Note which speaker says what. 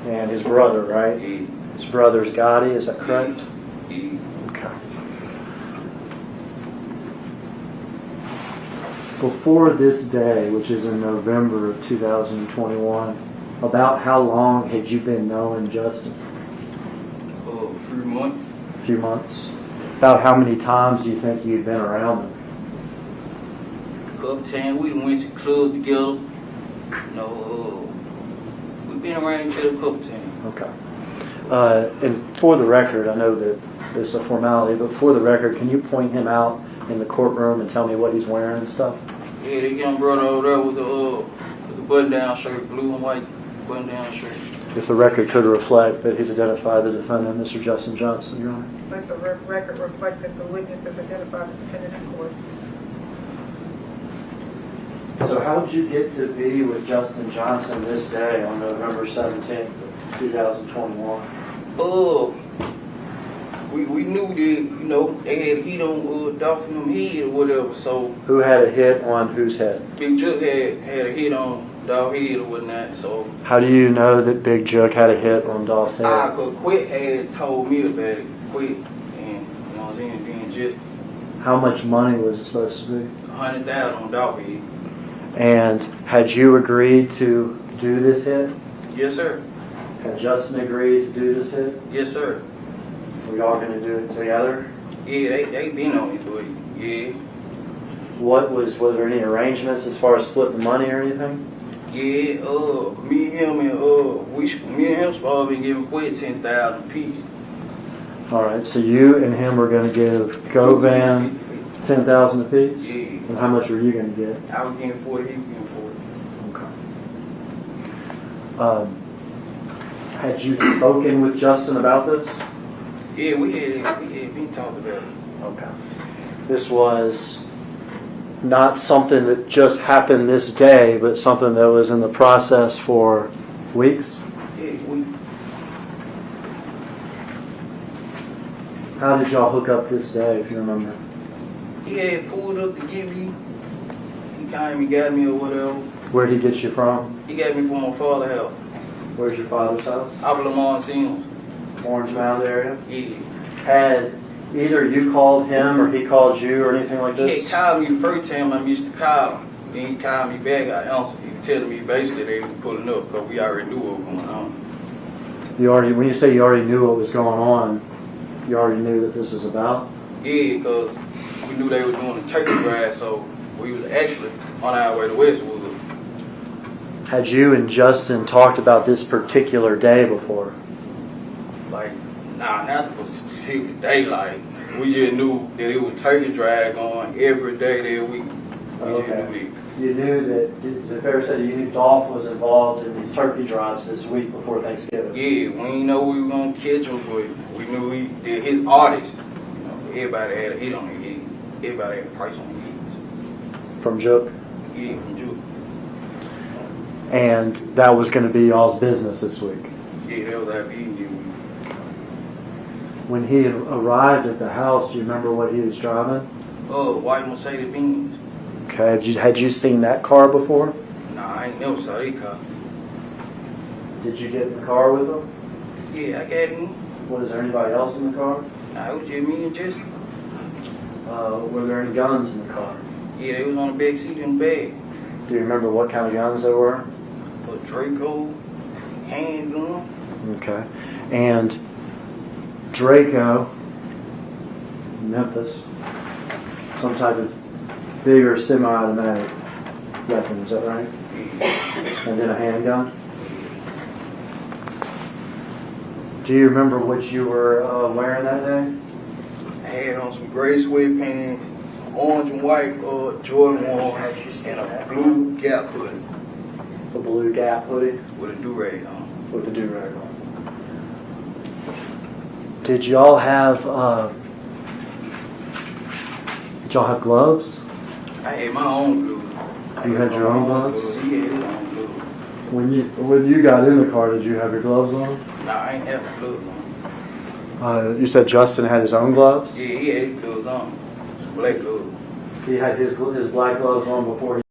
Speaker 1: And his brother, right?
Speaker 2: Yeah.
Speaker 1: His brother's Gotti, is that correct?
Speaker 2: Yeah.
Speaker 1: Okay. Before this day, which is in November of 2021, about how long had you been knowing Justin?
Speaker 2: A few months.
Speaker 1: A few months. About how many times do you think you'd been around him?
Speaker 2: Couple times we went to club together. We've been around each other a couple times.
Speaker 1: Okay. And for the record, I know that it's a formality, but for the record, can you point him out in the courtroom and tell me what he's wearing and stuff?
Speaker 2: Yeah, the young brother over there with the button-down shirt, blue and white button-down shirt.
Speaker 1: If the record could reflect that he's identified the defendant, Mr. Justin Johnson, Your Honor.
Speaker 3: Let the record reflect that the witness has identified the defendant in court.
Speaker 1: So how did you get to be with Justin Johnson this day on November 17th, 2021?
Speaker 2: We knew that, they had heat on Dolph and them head or whatever, so
Speaker 1: Who had a hit on whose head?
Speaker 2: Big Jook had a hit on Dolph head or whatnot, so
Speaker 1: How do you know that Big Jook had a hit on Dolph's head?
Speaker 2: Cause Quit had told me about it, Quit, and what I'm saying, being just
Speaker 1: How much money was it supposed to be?
Speaker 2: 100,000 on Dolph head.
Speaker 1: And had you agreed to do this hit?
Speaker 2: Yes, sir.
Speaker 1: Had Justin agreed to do this hit?
Speaker 2: Yes, sir.
Speaker 1: We all going to do it together?
Speaker 2: Yeah, they been on it, but yeah.
Speaker 1: Was there any arrangements as far as splitting the money or anything?
Speaker 2: Yeah, me and him supposed to be giving Quit 10,000 apiece.
Speaker 1: All right, so you and him were going to give Govan 10,000 apiece?
Speaker 2: Yeah.
Speaker 1: And how much were you going to get?
Speaker 2: I was getting 40, he was getting 40.
Speaker 1: Okay. Had you spoken with Justin about this?
Speaker 2: Yeah, we had been talking about it.
Speaker 1: Okay. This was not something that just happened this day, but something that was in the process for weeks?
Speaker 2: Yeah,
Speaker 1: How did y'all hook up this day, if you remember?
Speaker 2: he had pulled up to get me. He came and got me or whatever.
Speaker 1: Where'd he get you from?
Speaker 2: He got me from my father's house.
Speaker 1: Where's your father's house?
Speaker 2: Out of Lamont Sims.
Speaker 1: Orange Mound area?
Speaker 2: Yeah.
Speaker 1: Had either you called him or he called you or anything like
Speaker 2: He
Speaker 1: this?
Speaker 2: had called me the first time I missed the call. Then he called me back, I answered. He was telling me basically they were pulling up because we already knew what was going on.
Speaker 1: When you say you already knew what was going on, you already knew that this was about?
Speaker 2: Yeah, because we knew they were doing a turkey drive, so we was actually on our way to Westwood.
Speaker 1: Had you and Justin talked about this particular day before?
Speaker 2: Like, not the specific day. Like, we just knew that it was turkey drive going every day that week.
Speaker 1: Okay. You knew that, is it fair to say that you knew Dolph was involved in these turkey drives this week before Thanksgiving?
Speaker 2: Yeah, we didn't know we were going to catch him, but we knew that his artist, everybody had a hit on their head. Everybody had a price on their heads.
Speaker 1: From Jook?
Speaker 2: Yeah, from Jook.
Speaker 1: And that was going to be y'all's business this week?
Speaker 2: Yeah, that was our meeting this week.
Speaker 1: When he arrived at the house, do you remember what he was driving?
Speaker 2: White Mercedes-Benz.
Speaker 1: Okay, had you seen that car before?
Speaker 2: Nah, I ain't never saw that car.
Speaker 1: Did you get in the car with him?
Speaker 2: Yeah, I got him.
Speaker 1: Was there anybody else in the car?
Speaker 2: Nah, it was just me and Justin.
Speaker 1: Were there any guns in the car?
Speaker 2: Yeah, they was on the back seat in the bag.
Speaker 1: Do you remember what kind of guns they were?
Speaker 2: A Draco, handgun.
Speaker 1: Okay. And Draco, Memphis, some type of bigger semi-automatic weapon, is that right?
Speaker 2: Yeah.
Speaker 1: And then a handgun? Do you remember what you were wearing that day?
Speaker 2: I had on some gray sweatpants, some orange and white Jordan 1s, and a blue Gap hoodie.
Speaker 1: The blue Gap hoodie?
Speaker 2: With a do-rag on.
Speaker 1: With the do-rag on. Did y'all have gloves?
Speaker 2: I had my own glue.
Speaker 1: You had your own gloves?
Speaker 2: He had his own glue.
Speaker 1: When you got in the car, did you have your gloves on?
Speaker 2: Nah, I ain't have the gloves on.
Speaker 1: You said Justin had his own gloves?
Speaker 2: Yeah, he had his gloves on. Some black gloves.
Speaker 1: He had his black gloves on before he